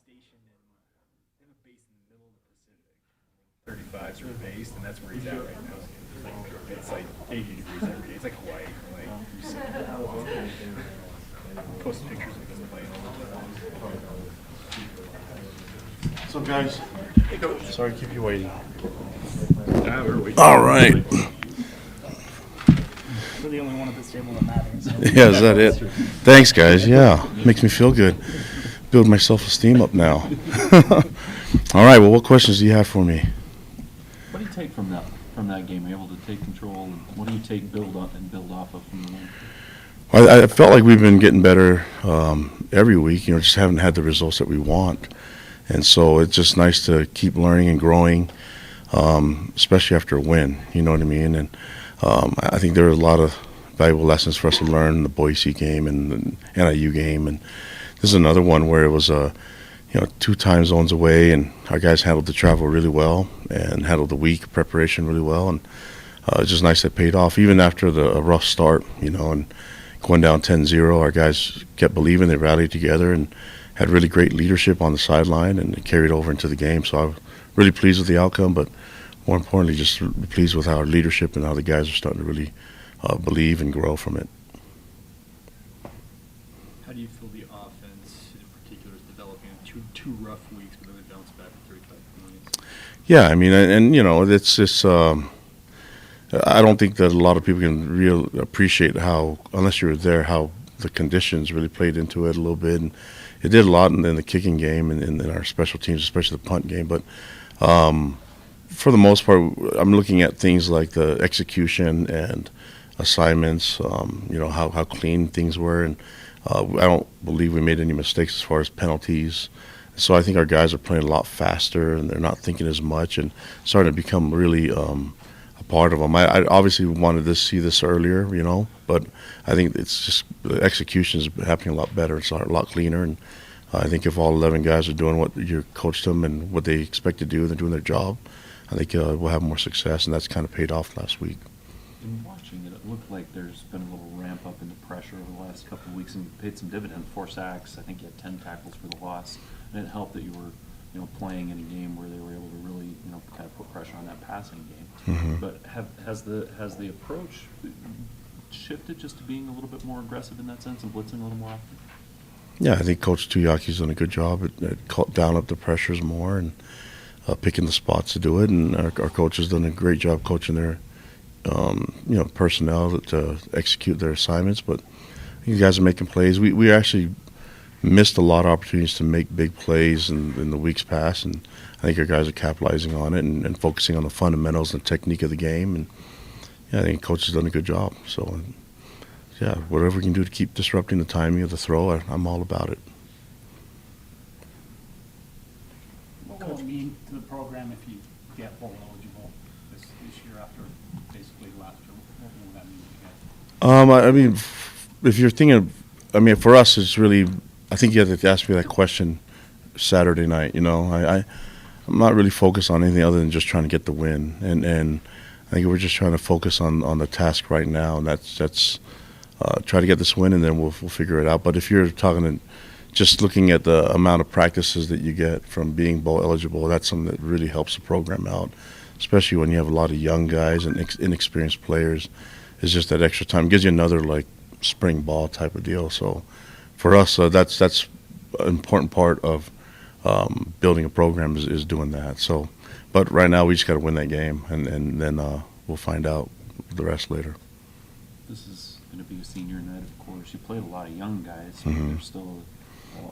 stationed in, they have a base in the middle of the Pacific. 35's are based, and that's where he's at right now. It's like 80 degrees every day. It's like Hawaii. Like, post pictures of him playing all the time. What's up, guys? Hey, Coach. Sorry to keep you waiting. We're waiting. All right. We're the only one at this table that matters. So. Yeah, is that it? Thanks, guys. Yeah, makes me feel good. Build my self-esteem up now. All right. Well, what questions do you have for me? What do you take from that game? Are you able to take control? And what do you take, build up, and build off of from the win? I felt like we've been getting better every week. You know, just haven't had the results that we want, and so it's just nice to keep learning and growing, especially after a win. You know what I mean? And I think there are a lot of valuable lessons for us to learn in the Boise game and the NIU game, and this is another one where it was 2 time zones away, and our guys handled the travel really well and handled the week preparation really well, and it's just nice that it paid off even after a rough start, and going down 10-0, our guys kept believing. They rallied together and had really great leadership on the sideline, and it carried over into the game. So I was really pleased with the outcome, but more importantly, just pleased with our leadership and how the guys are starting to really believe and grow from it. How do you feel the offense in particular is developing? Two rough weeks, but then they bounce back to 35 points. Yeah, I mean, and it's just I don't think that a lot of people can really appreciate how, unless you were there, how the conditions really played into it a little bit. And it did a lot in the kicking game and in our special teams, especially the punt game. But for the most part, I'm looking at things like the execution and assignments, how clean things were. And I don't believe we made any mistakes as far as penalties. So I think our guys are playing a lot faster, and they're not thinking as much and starting to become really part of them. I obviously wanted to see this earlier, but I think it's just the execution is happening a lot better. It's a lot cleaner, and I think if all 11 guys are doing what you coached them and what they expect to do, and they're doing their job, I think we'll have more success, and that's kind of paid off last week. In watching it, it looked like there's been a little ramp up in the pressure over the last couple of weeks, and paid some dividends. 4 sacks. I think you had 10 tackles for the loss, and it helped that you were playing in a game where they were able to really, kind of put pressure on that passing game. Mm-hmm. But has the approach shifted just to being a little bit more aggressive in that sense and blitzing a little more often? Yeah, I think Coach Tuyaki's done a good job at down up the pressures more and picking the spots to do it, and our coach has done a great job coaching their personnel to execute their assignments. But you guys are making plays. We actually missed a lot of opportunities to make big plays in the weeks past, and I think our guys are capitalizing on it and focusing on the fundamentals and technique of the game. And yeah, I think coach has done a good job. So yeah, whatever we can do to keep disrupting the timing of the throw, I'm all about it. What will it mean to the program if you get bowl eligible this year after basically last year? What will that mean to you guys? I mean, if you're thinking, for us, it's really, I think you have to ask me that question Saturday night. I'm not really focused on anything other than just trying to get the win, and I think we're just trying to focus on the task right now, and that's try to get this win, and then we'll figure it out. But if you're talking just looking at the amount of practices that you get from being bowl eligible, that's something that really helps the program out, especially when you have a lot of young guys and inexperienced players. It's just that extra time. It gives you another like spring ball type of deal. So for us, that's an important part of building a program is doing that. So, but right now we just got to win that game, and then we'll find out the rest later. This is going to be a senior night, of course. You played a lot of young guys, so Mm-hmm. there's still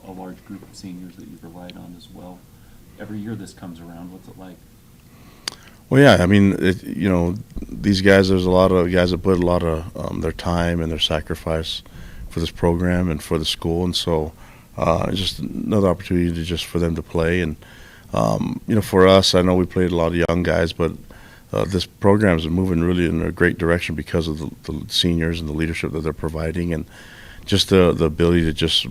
a large group of seniors that you've relied on as well. Every year this comes around, what's it like? Well, yeah, these guys, there's a lot of guys that put a lot of their time and their sacrifice for this program and for the school, and so it's just another opportunity for them to play. And for us, I know we played a lot of young guys, but this program is moving really in a great direction because of the seniors and the leadership that they're providing, and just the ability to just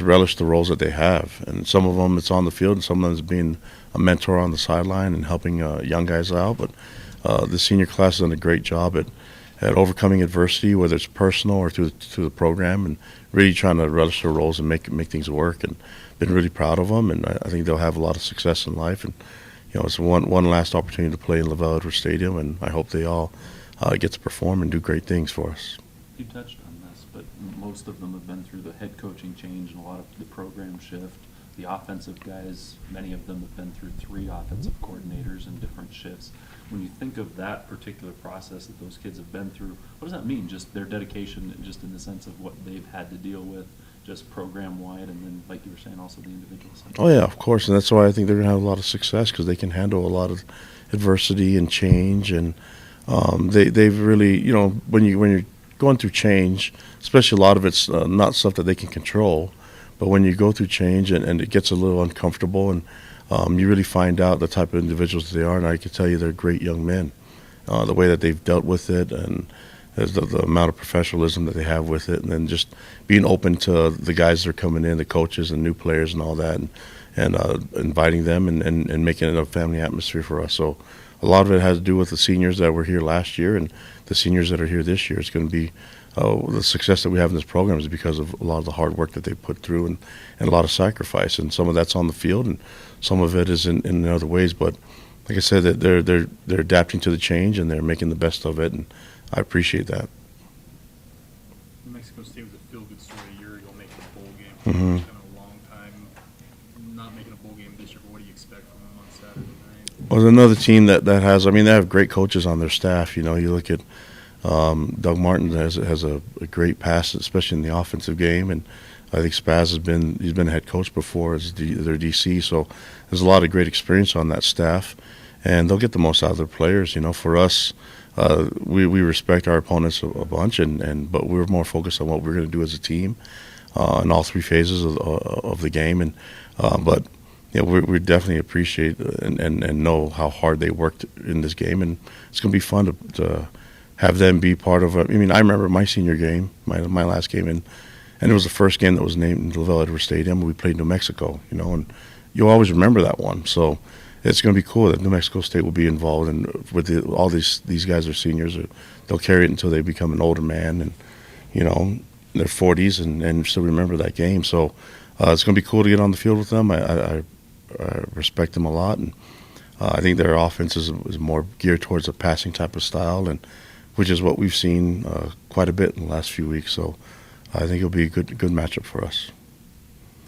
relish the roles that they have. And some of them it's on the field, and some of them is being a mentor on the sideline and helping young guys out. But the senior class has done a great job at at overcoming adversity, whether it's personal or through the program, and really trying to relish their roles and make things work. And been really proud of them, and I think they'll have a lot of success in life. And it's one last opportunity to play in LaVell Edwards Stadium, and I hope they all get to perform and do great things for us. You touched on this, but most of them have been through the head coaching change and a lot of the program shift. The offensive guys, many of them have been through 3 offensive coordinators in different shifts. When you think of that particular process that those kids have been through, what does that mean? Just their dedication, just in the sense of what they've had to deal with, just program-wide, and then, like you were saying, also the individual side. Oh, yeah, of course, and that's why I think they're going to have a lot of success, because they can handle a lot of adversity and change, and they've really, when you're going through change, especially a lot of it's not stuff that they can control, but when you go through change and it gets a little uncomfortable, and you really find out the type of individuals they are, and I can tell you they're great young men. The way that they've dealt with it, and the amount of professionalism that they have with it, and then just being open to the guys that are coming in, the coaches and new players and all that, and inviting them and making it a family atmosphere for us. So a lot of it has to do with the seniors that were here last year and the seniors that are here this year. It's going to be the success that we have in this program is because of a lot of the hard work that they put through and a lot of sacrifice. And some of that's on the field, and some of it is in other ways. But like I said, that they're adapting to the change, and they're making the best of it, and I appreciate that. New Mexico State was a feel-good story a year ago, making a bowl game. Mhm. It's been a long time not making a bowl game this year. But what do you expect from them on Saturday night? Well, another team that has, they have great coaches on their staff. You look at Doug Martin has a great pass, especially in the offensive game, and I think Spaz he's been a head coach before as their DC, so there's a lot of great experience on that staff, and they'll get the most out of their players. For us, we respect our opponents a bunch, but we're more focused on what we're going to do as a team in all 3 phases of the game, and but we definitely appreciate and know how hard they worked in this game, and it's going to be fun to have them be part of it. I remember my senior game, my last game, and it was the first game that was named in LaVell Edwards Stadium. We played New Mexico, and you'll always remember that one. So it's going to be cool that New Mexico State will be involved, and with all these guys are seniors. They'll carry it until they become an older man, and in their 40s, and still remember that game. So it's going to be cool to get on the field with them. I respect them a lot, and I think their offense is more geared towards a passing type of style, and which is what we've seen quite a bit in the last few weeks. So I think it'll be a good matchup for us.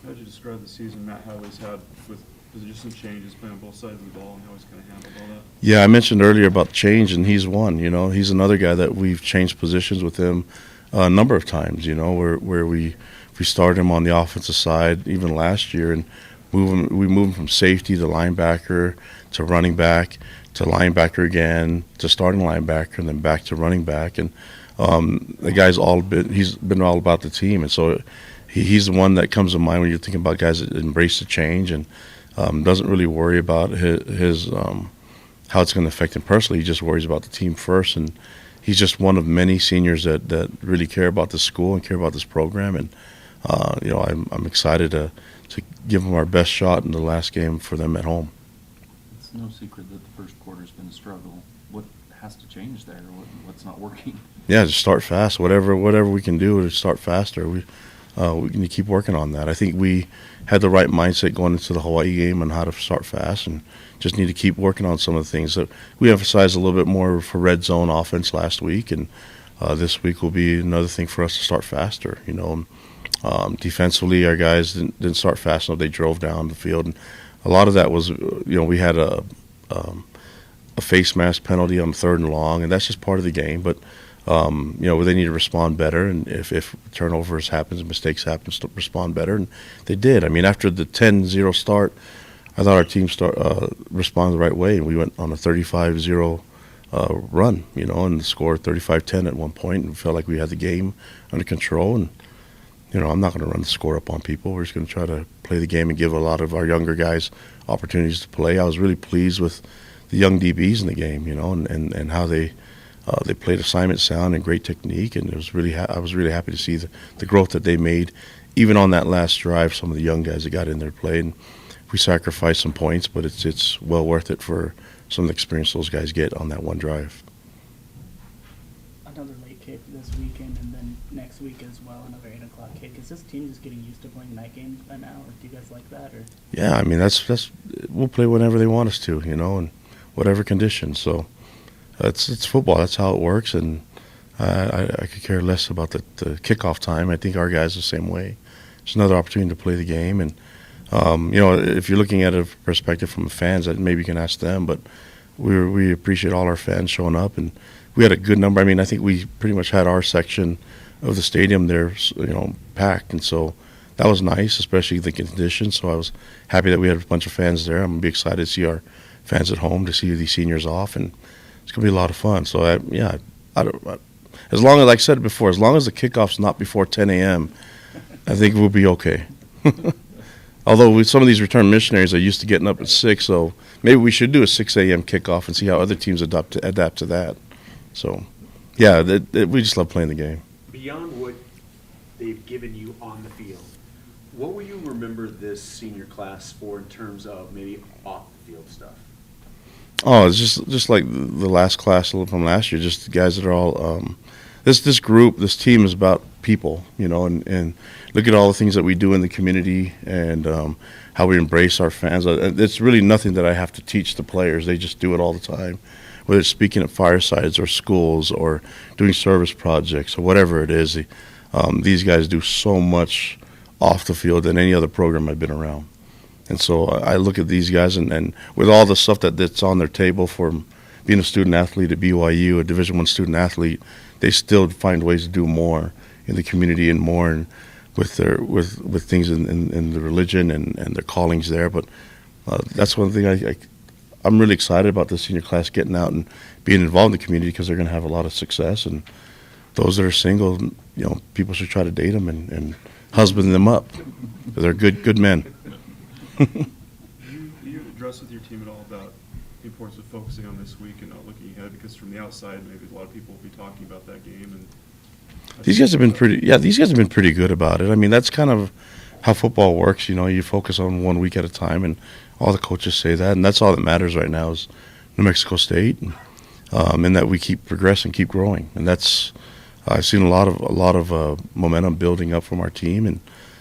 How would you describe the season Matt Howley's had with just some changes playing on both sides of the ball, and how he's kind of handled all that? Yeah, I mentioned earlier about change, and he's one. He's another guy that we've changed positions with him a number of times. Where we started him on the offensive side even last year, and we moved him from safety to linebacker to running back to linebacker again to starting linebacker, and then back to running back. And the guy's he's been all about the team, and so he's the one that comes to mind when you're thinking about guys that embrace the change and doesn't really worry about his how it's going to affect him personally. He just worries about the team first, and he's just one of many seniors that really care about the school and care about this program. And I'm excited to give them our best shot in the last game for them at home. It's no secret that the first quarter's been a struggle. What has to change there? What's not working? Yeah, just start fast. Whatever we can do to start faster. We need to keep working on that. I think we had the right mindset going into the Hawaii game on how to start fast, and just need to keep working on some of the things that we emphasized a little bit more for red zone offense last week, and this week will be another thing for us to start faster. Defensively, our guys didn't start fast enough. They drove down the field, and a lot of that was, we had a face mask penalty on 3rd and long, and that's just part of the game. But they need to respond better, and if turnovers happens, mistakes happen, respond better, and they did. After the 10-0 start, I thought our team responded the right way, and we went on a 35-0 run, and scored 35-10 at one point, and felt like we had the game under control. And I'm not going to run the score up on people. We're just going to try to play the game and give a lot of our younger guys opportunities to play. I was really pleased with the young DBs in the game, and how they played assignment sound and great technique, and I was really happy to see the growth that they made, even on that last drive. Some of the young guys that got in there played. And we sacrificed some points, but it's well worth it for some of the experience those guys get on that one drive. I'm another late kick this weekend, and then next week as well, another 8 o'clock kick. Is this team just getting used to playing night games by now, or do you guys like that? Or Yeah, I mean, that's we'll play whenever they want us to, you know, and whatever conditions. So it's football. That's how it works, and I could care less about the kickoff time. I think our guys are the same way. It's another opportunity to play the game, and you know, if you're looking at a perspective from the fans, that maybe you can ask them, but we appreciate all our fans showing up, and we had a good number. I mean, I think we pretty much had our section of the stadium there, you know, packed, and so that was nice, especially the conditions. So I was happy that we had a bunch of fans there. I'm gonna be excited to see our fans at home, to see these seniors off, and it's gonna be a lot of fun. So as long as, like I said before, as long as the kickoff's not before 10 a.m., I think we'll be okay. Although with some of these return missionaries are used to getting up at 6, so maybe we should do a 6 a.m. kickoff and see how other teams adapt to that. So, yeah, we just love playing the game. Beyond what they've given you on the field, what will you remember this senior class for in terms of maybe off-the-field stuff? Oh, it's just like the last class from last year, just the guys that are all this group, this team is about people, you know, and look at all the things that we do in the community, and how we embrace our fans. It's really nothing that I have to teach the players. They just do it all the time, whether it's speaking at firesides or schools or doing service projects or whatever it is. These guys do so much off the field than any other program I've been around. And so I look at these guys, and with all the stuff that's on their table for being a student athlete at BYU, a Division I student athlete, they still find ways to do more in the community and more with things in the religion and their callings there. But that's one thing I'm really excited about the senior class getting out and being involved in the community, because they're going to have a lot of success. And those that are single, you know, people should try to date them and husband them up. They're good men. Do you address with your team at all about the importance of focusing on this week and not looking ahead? Because from the outside, maybe a lot of people will be talking about that game. And These guys have been pretty good about it. I mean, that's kind of how football works. You know, you focus on 1 week at a time, and all the coaches say that, and that's all that matters right now is New Mexico State, and that we keep progressing, keep growing, and that's I've seen a lot of momentum building up from our team, and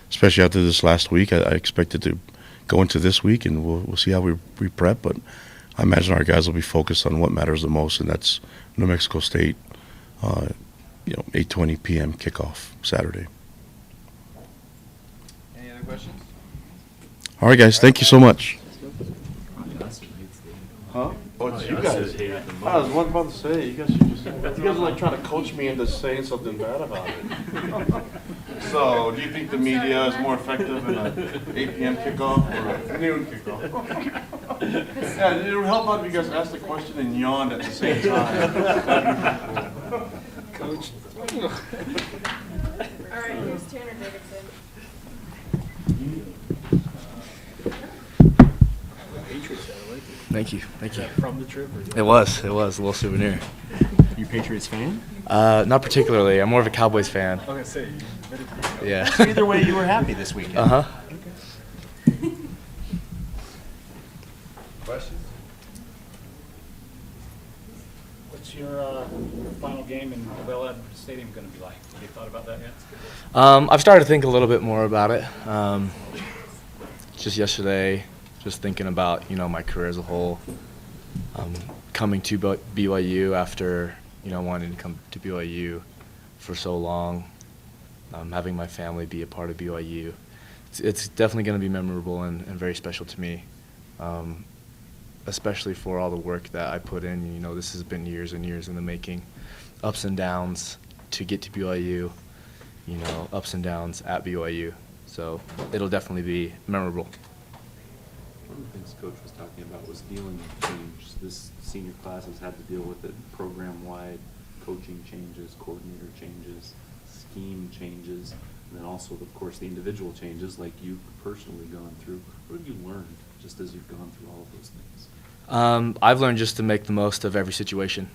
especially after this last week, I expect it to go into this week, and we'll see how we prep. But I imagine our guys will be focused on what matters the most, and that's New Mexico State. 8:20 p.m. kickoff Saturday. Any other questions? All right, guys. Thank you so much. Huh? Oh, it's you guys. I was about to say, you guys are like trying to coach me into saying something bad about it. So, do you think the media is more effective in an 8 p.m. kickoff or a noon kickoff? Yeah, it would help out if you guys asked the question and yawned at the same time. Coach. All right, here's Tanner Davidson. Thank you. From the trip? It was a little souvenir. You Patriots fan? Not particularly. I'm more of a Cowboys fan. I was going to say, you admitted to me. Yeah. So either way, you were happy this weekend. Uh-huh. Questions? What's your final game in Bell Stadium going to be like? Have you thought about that yet? I've started to think a little bit more about it. Just yesterday, just thinking about, my career as a whole. Coming to BYU after, wanting to come to BYU for so long. Having my family be a part of BYU. It's definitely going to be memorable and very special to me. Especially for all the work that I put in. This has been years and years in the making. Ups and downs to get to BYU, ups and downs at BYU. So it'll definitely be memorable. One of the things Coach was talking about was dealing with change. This senior class has had to deal with it program-wide, coaching changes, coordinator changes, scheme changes, and then also, of course, the individual changes like you've personally gone through. What have you learned just as you've gone through all of those things? I've learned just to make the most of every situation.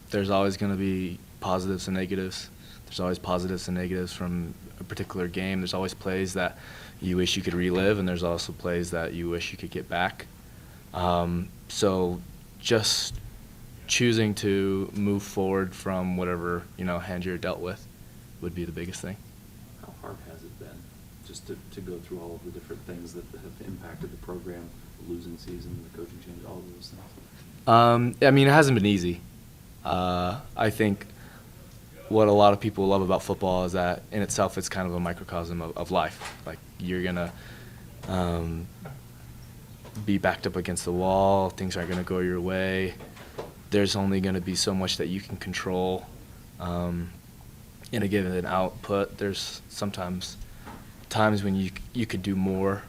There's always going to be positives and negatives. There's always positives and negatives from a particular game. There's always plays that you wish you could relive, and there's also plays that you wish you could get back. So just choosing to move forward from whatever, hand you're dealt with would be the biggest thing. How hard has it been, just to go through all of the different things that have impacted the program, the losing season, the coaching change, all of those things? It hasn't been easy. I think what a lot of people love about football is that in itself it's kind of a microcosm of life. Like, you're going to be backed up against the wall, things aren't going to go your way. There's only going to be so much that you can control in a given output. There's sometimes times when you could do more.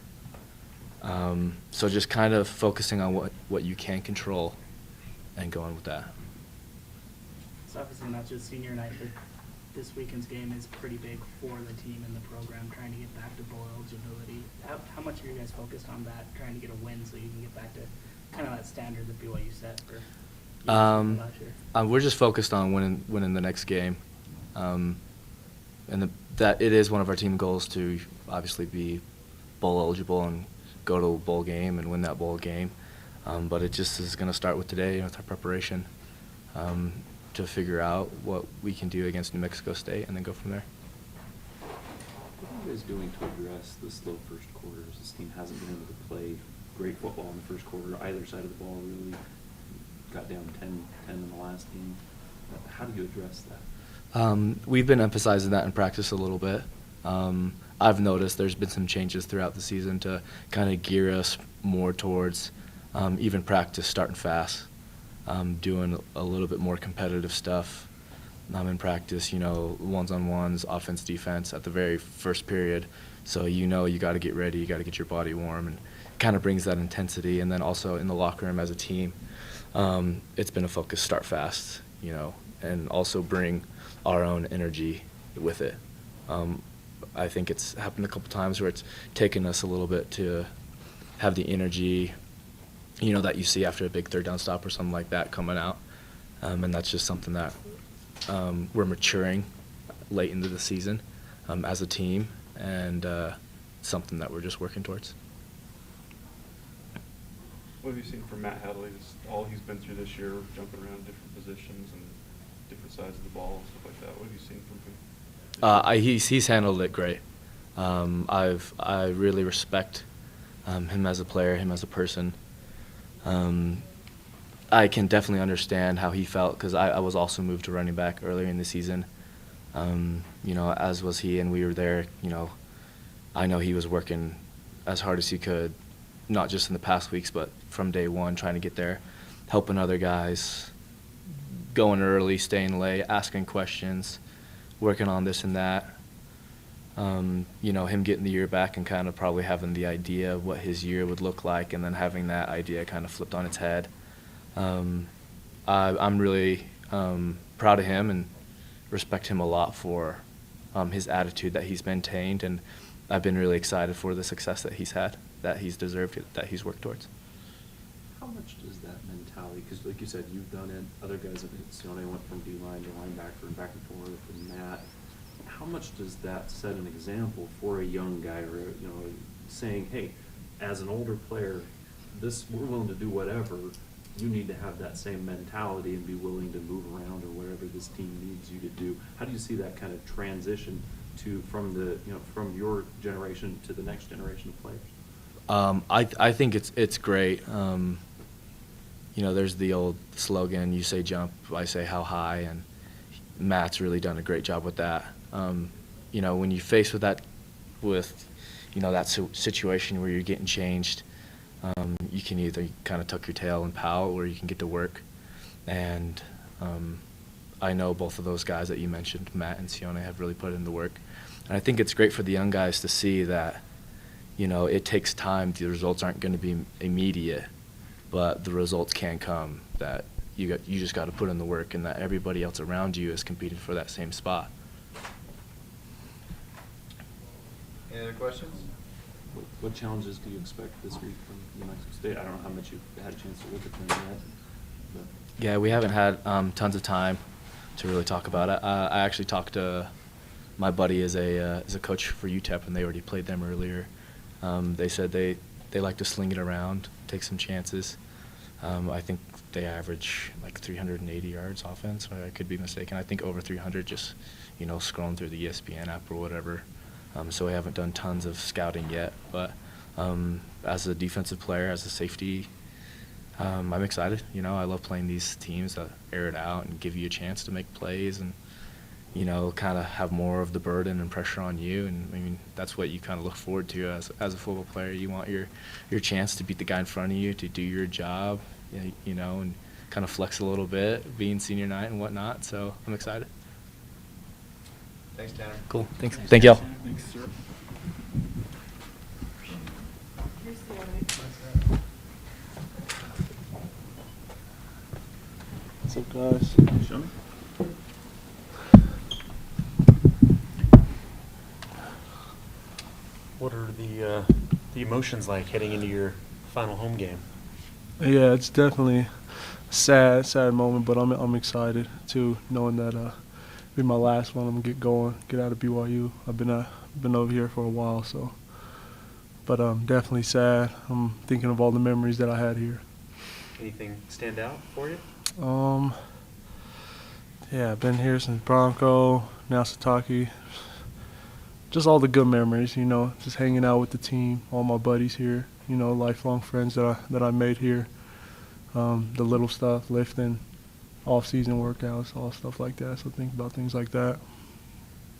So just kind of focusing on what you can control and going with that. It's obviously not just senior night, but this weekend's game is pretty big for the team and the program, trying to get back to bowl eligibility. How much are you guys focused on that, trying to get a win so you can get back to kind of that standard that BYU set for last year? We're just focused on winning the next game. That it is one of our team goals to obviously be bowl eligible and go to a bowl game and win that bowl game. But it just is going to start with today, with our preparation, to figure out what we can do against New Mexico State and then go from there. What are you guys doing to address the slow first quarters? This team hasn't been able to play great football in the first quarter. Either side of the ball really got down 10 in the last game. How do you address that? We've been emphasizing that in practice a little bit. I've noticed there's been some changes throughout the season to kind of gear us more towards even practice starting fast, doing a little bit more competitive stuff in practice, ones-on-ones, offense, defense at the very first period. So you got to get ready, you got to get your body warm, and kind of brings that intensity. And then also in the locker room as a team, it's been a focus, start fast, and also bring our own energy with it. I think it's happened a couple times where it's taken us a little bit to have the energy, that you see after a big third down stop or something like that coming out. And that's just something that we're maturing late into the season as a team, and something that we're just working towards. What have you seen from Matt Hadley, just all he's been through this year, jumping around different positions and different sides of the ball and stuff like that? What have you seen from him? He's handled it great. I really respect him as a player, him as a person. I can definitely understand how he felt, because I was also moved to running back earlier in the season, as was he, and we were there. I know he was working as hard as he could, not just in the past weeks, but from day one, trying to get there, helping other guys, going early, staying late, asking questions, working on this and that. Him getting the year back and kind of probably having the idea of what his year would look like, and then having that idea kind of flipped on its head. I'm really proud of him and respect him a lot for his attitude that he's maintained, and I've been really excited for the success that he's had, that he's deserved, that he's worked towards. How much does that mentality, because like you said, you've done it, other guys at Sione went from D-line to linebacker and back and forth, and Matt, how much does that set an example for a young guy, or saying, hey, as an older player, we're willing to do whatever. You need to have that same mentality and be willing to move around or whatever this team needs you to do. How do you see that kind of transition from your generation to the next generation of players? I think it's great. There's the old slogan, you say jump, I say how high, and Matt's really done a great job with that. When you face with that situation where you're getting changed, you can either kind of tuck your tail and pout, or you can get to work. And I know both of those guys that you mentioned, Matt and Sione, have really put in the work. And I think it's great for the young guys to see that, it takes time. The results aren't going to be immediate, but the results can come. That you just got to put in the work, and that everybody else around you is competing for that same spot. Any other questions? What challenges do you expect this week from New Mexico State? I don't know how much you've had a chance to look at them yet. But. Yeah, we haven't had tons of time to really talk about it. I actually talked to my buddy as a coach for UTEP, and they already played them earlier. They said they like to sling it around, take some chances. I think they average like 380 yards offense. I could be mistaken. I think over 300 just, scrolling through the ESPN app or whatever. So we haven't done tons of scouting yet. But as a defensive player, as a safety, I'm excited. I love playing these teams that air it out and give you a chance to make plays and, kind of have more of the burden and pressure on you. And, I mean, that's what you kind of look forward to as a football player. You want your chance to beat the guy in front of you, to do your job, and kind of flex a little bit, being senior night and whatnot. So I'm excited. Thanks, Tanner. Cool. Thanks. Thank y'all. Thanks, sir. Here's the other. What's up, guys? Show me. What are the emotions like heading into your final home game? Yeah, it's definitely a sad moment, but I'm excited too, knowing that it'll be my last one. I'm gonna get going, get out of BYU. I've been over here for a while, so. But definitely sad. I'm thinking of all the memories that I had here. Anything stand out for you? Yeah, I've been here since Bronco, now Sitake. Just all the good memories, just hanging out with the team, all my buddies here, lifelong friends that I made here. The little stuff, lifting, off-season workouts, all stuff like that. So think about things like that.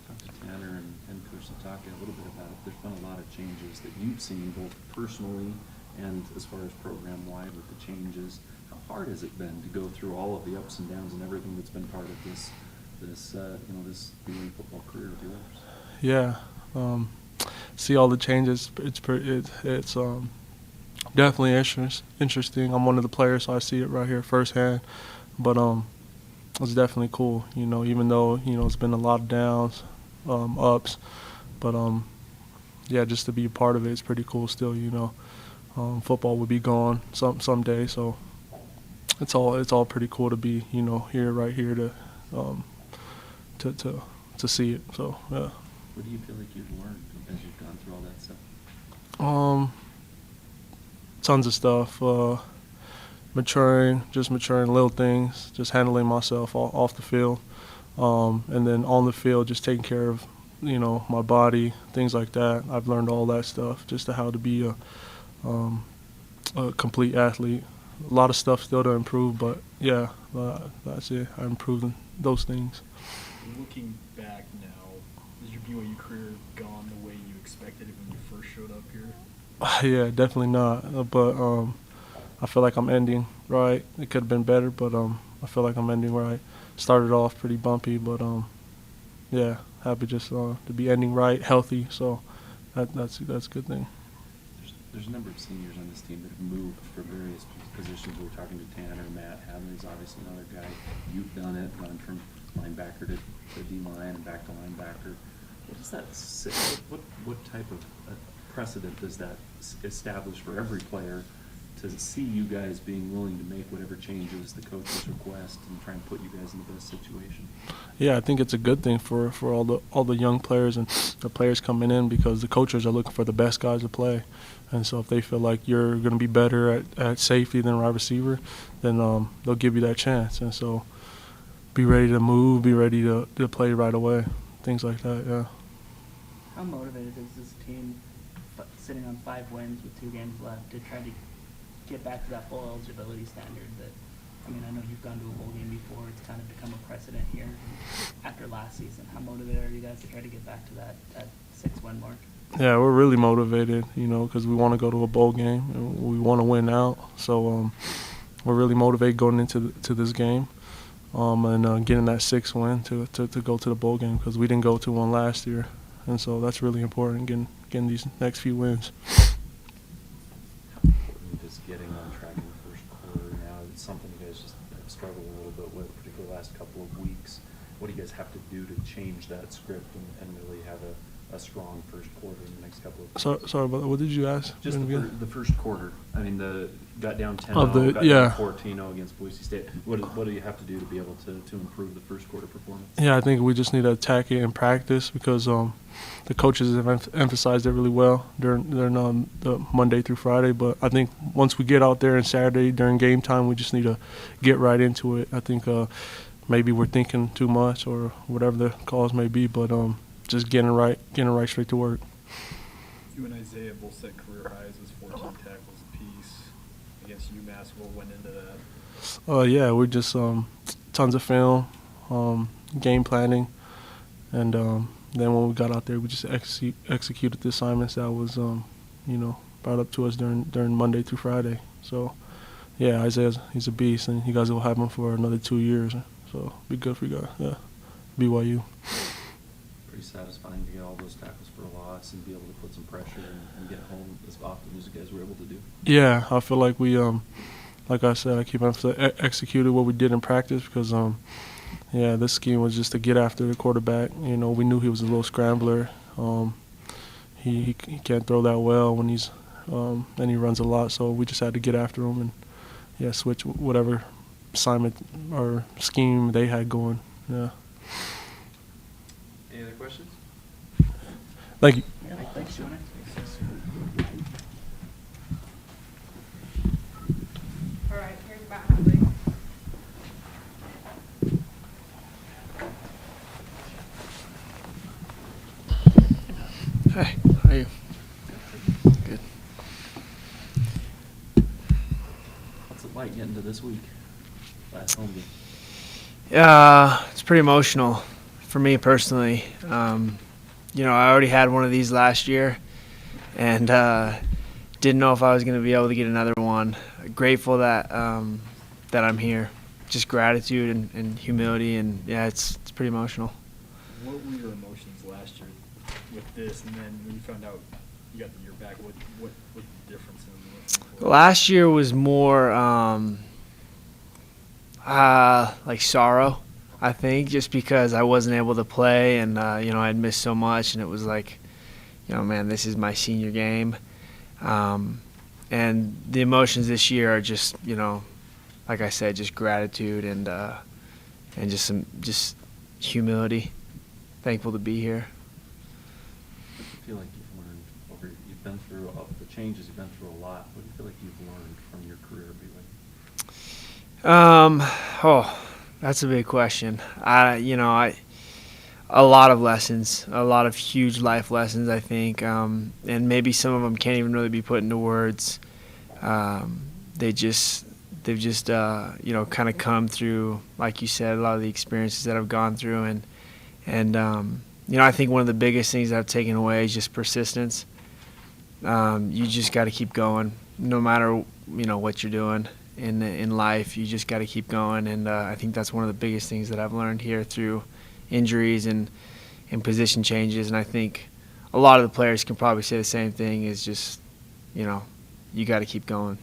Talk to Tanner and Coach Sitake a little bit about it. There's been a lot of changes that you've seen both personally and as far as program-wide with the changes. How hard has it been to go through all of the ups and downs and everything that's been part of this BYU football career of yours? Yeah, see all the changes. It's definitely interesting. I'm one of the players, so I see it right here firsthand. But it's definitely cool. Even though it's been a lot of downs, ups, but yeah, just to be a part of it is pretty cool. Still, football will be gone someday, so it's all pretty cool to be right here to see it. So yeah. What do you feel like you've learned as you've gone through all that stuff? Tons of stuff. Maturing little things, just handling myself off the field, and then on the field, just taking care of, my body, things like that. I've learned all that stuff, just to how to be a complete athlete. A lot of stuff still to improve, but yeah, that's it. I'm improving those things. Looking back now, is your BYU career gone the way you expected it when you first showed up here? Yeah, definitely not. But I feel like I'm ending right. It could have been better, but I feel like I'm ending right. Started off pretty bumpy, but yeah, happy just to be ending right, healthy. So that's a good thing. There's a number of seniors on this team that have moved for various positions. We were talking to Tanner, Matt Hadley's obviously another guy. You've done it, gone from linebacker to D-line and back to linebacker. What does that say? What type of precedent does that establish for every player to see you guys being willing to make whatever changes the coaches request and try and put you guys in the best situation? Yeah, I think it's a good thing for all the young players and the players coming in, because the coaches are looking for the best guys to play. And so if they feel like you're going to be better at safety than wide receiver, then they'll give you that chance. And so be ready to move, be ready to play right away, things like that, yeah. How motivated is this team sitting on 5 wins with 2 games left to try to get back to that full eligibility standard that, I know you've gone to a bowl game before, it's kind of become a precedent here after last season. How motivated are you guys to try to get back to that 6-win mark? Yeah, we're really motivated, because we want to go to a bowl game and we want to win out. So we're really motivated going into this game and getting that 6th win to go to the bowl game, because we didn't go to one last year. And so that's really important, getting these next few wins. Just getting on track in the first quarter now, it's something you guys just have struggled a little bit with, particularly the last couple of weeks. What do you guys have to do to change that script and really have a strong first quarter in the next couple of Sorry about that. What did you ask? Just the first quarter. I mean, got down 10-0, got yeah. down 14-0 against Boise State. What do you have to do to be able to improve the first quarter performance? Yeah, I think we just need to attack it in practice because the coaches have emphasized it really well during the Monday through Friday. But I think once we get out there on Saturday during game time, we just need to get right into it. I think maybe we're thinking too much or whatever the cause may be, but just getting right straight to work. You and Isaiah both set career highs as 14 tackles apiece against UMass. What went into that? Yeah, we're just tons of film, game planning, and then when we got out there, we just executed the assignments that was brought up to us during Monday through Friday. So yeah, he's a beast, and you guys will have him for another 2 years. So be good for you guys. Yeah, BYU. Pretty satisfying to get all those tackles for a loss and be able to put some pressure and get home as often as you guys were able to do. Yeah, I feel like we, like I said, I keep executed what we did in practice because, this scheme was just to get after the quarterback. We knew he was a little scrambler. He can't throw that well when and he runs a lot. So we just had to get after him and, switch whatever assignment or scheme they had going. Yeah. Any other questions? Thank you. Yeah, thanks, Johnny. All right, here's Matt Hadley. Hey, how are you? Good. What's it like getting to this week? Last home game. It's pretty emotional for me personally. I already had one of these last year, and didn't know if I was going to be able to get another one. Grateful that that I'm here. Just gratitude and humility, and yeah, it's pretty emotional. What were your emotions last year with this, and then when you found out you got the year back, what was the difference in the Last year was more like sorrow, I think, just because I wasn't able to play and, I'd missed so much, and it was like, man, this is my senior game. And the emotions this year are just, like I said, just gratitude and just humility. Thankful to be here. I feel like you've been through all the changes, you've been through a lot. What do you feel like you've learned from your career at BYU? That's a big question. A lot of lessons, a lot of huge life lessons, I think, and maybe some of them can't even really be put into words. They've just kind of come through, like you said, a lot of the experiences that I've gone through, and I think one of the biggest things that I've taken away is just persistence. You just got to keep going, no matter what you're doing in life. You just got to keep going, and I think that's one of the biggest things that I've learned here through injuries and position changes. And I think a lot of the players can probably say the same thing. Is just you got to keep going.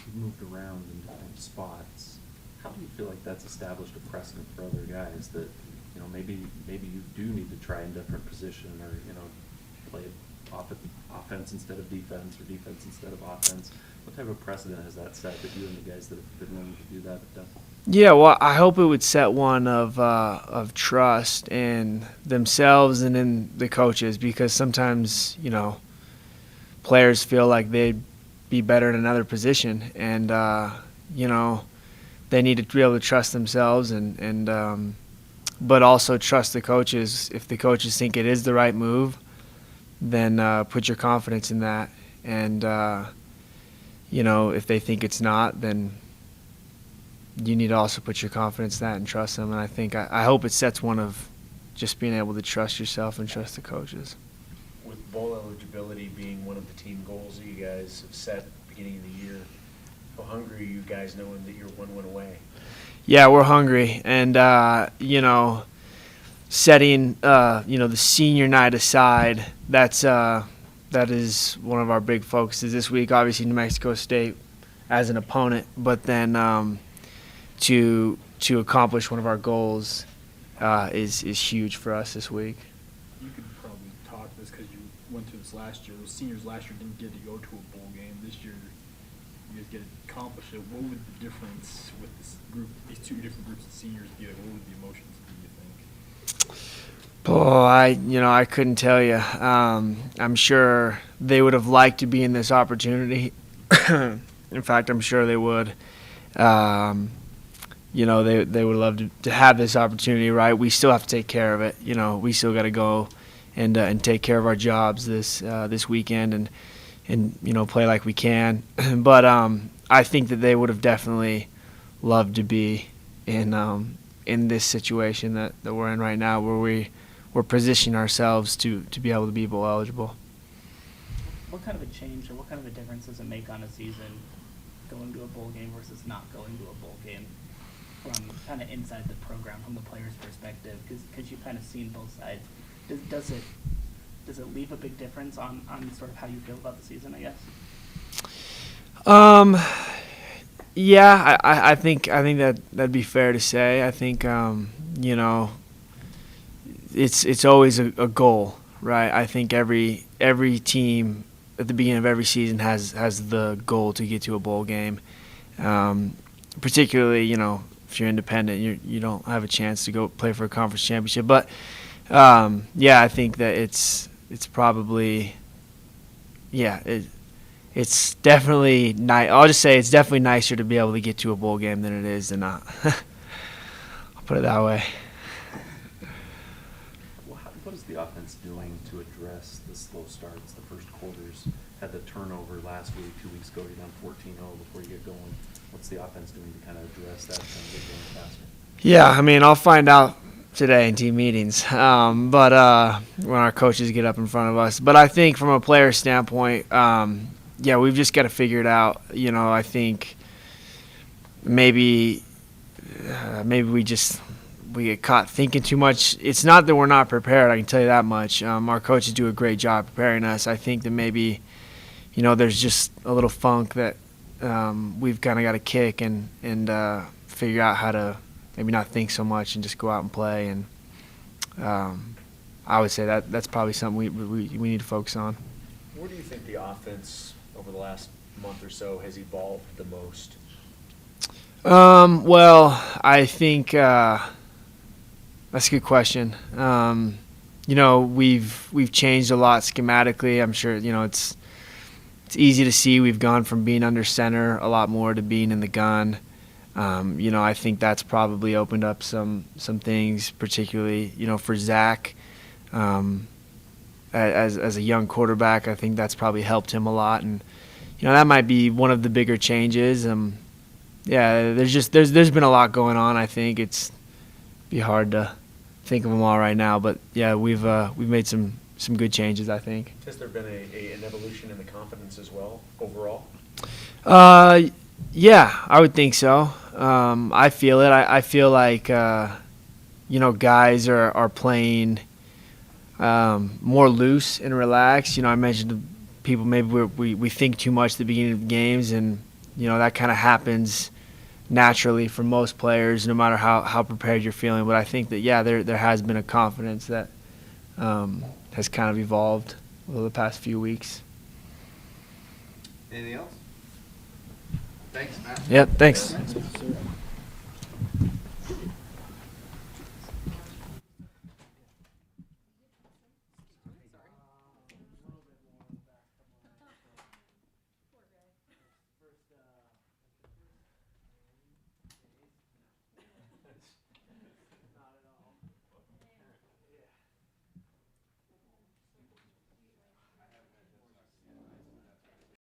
You've moved around in different spots. How do you feel like that's established a precedent for other guys that maybe you do need to try a different position or play offense instead of defense or defense instead of offense? What type of precedent has that set that you and the guys that have been willing to do that have done? Yeah, well, I hope it would set one of trust in themselves and in the coaches, because sometimes players feel like they'd be better in another position, and they need to be able to trust themselves and but also trust the coaches. If the coaches think it is the right move, then put your confidence in that. And, if they think it's not, then you need to also put your confidence in that and trust them. And I think I hope it sets one of just being able to trust yourself and trust the coaches. With bowl eligibility being one of the team goals that you guys have set at the beginning of the year, how hungry are you guys knowing that you're 1 win away? Yeah, we're hungry. And, setting, the senior night aside, that is one of our big focuses this week. Obviously, New Mexico State as an opponent, but then to accomplish one of our goals is huge for us this week. You went through this last year. Those seniors last year didn't get to go to a bowl game. This year, you guys get to accomplish it. What would the difference with this group, these two different groups of seniors be? Like, what would the emotions be, you think? Oh, I couldn't tell you. I'm sure they would have liked to be in this opportunity. In fact, I'm sure they would. They would love to have this opportunity, right? We still have to take care of it. We still got to go and take care of our jobs this weekend and play like we can. But I think that they would have definitely loved to be in this situation that we're in right now, where we're positioning ourselves to be able to be bowl eligible. What kind of a change or what kind of a difference does it make on a season going to a bowl game versus not going to a bowl game from kind of inside the program, from the player's perspective? Because you've kind of seen both sides. Does it leave a big difference on sort of how you feel about the season, I guess? Yeah, I think that'd be fair to say. I think it's always a goal, right? I think every team at the beginning of every season has the goal to get to a bowl game. Particularly, if you're independent, you don't have a chance to go play for a conference championship. But I think that it's probably it's definitely nice. I'll just say it's definitely nicer to be able to get to a bowl game than it is to not. I'll put it that way. What is the offense doing to address the slow starts, the first quarters? Had the turnover last week, 2 weeks ago, you're down 14-0 before you get going. What's the offense doing to kind of address that and get going faster? Yeah, I'll find out today in team meetings, but when our coaches get up in front of us. But I think from a player standpoint, we've just got to figure it out. I think maybe we get caught thinking too much. It's not that we're not prepared, I can tell you that much. Our coaches do a great job preparing us. I think that maybe, there's just a little funk that we've kind of got to kick and figure out how to maybe not think so much and just go out and play. And I would say that's probably something we need to focus on. Where do you think the offense over the last month or so has evolved the most? Well, I think that's a good question. We've changed a lot schematically. I'm sure it's easy to see we've gone from being under center a lot more to being in the gun. I think that's probably opened up some things, particularly for Zach. As a young quarterback, I think that's probably helped him a lot, and that might be one of the bigger changes. There's been a lot going on. I think it's be hard to think of them all right now, but we've made some good changes, I think. Has there been an evolution in the confidence as well overall? Yeah, I would think so. I feel it. I feel like guys are playing more loose and relaxed. I mentioned to people maybe we think too much at the beginning of games, and that kind of happens naturally for most players, no matter how prepared you're feeling. But I think that there has been a confidence that has kind of evolved over the past few weeks. Anything else? Thanks, Matt. Yep, thanks. Yes, sir.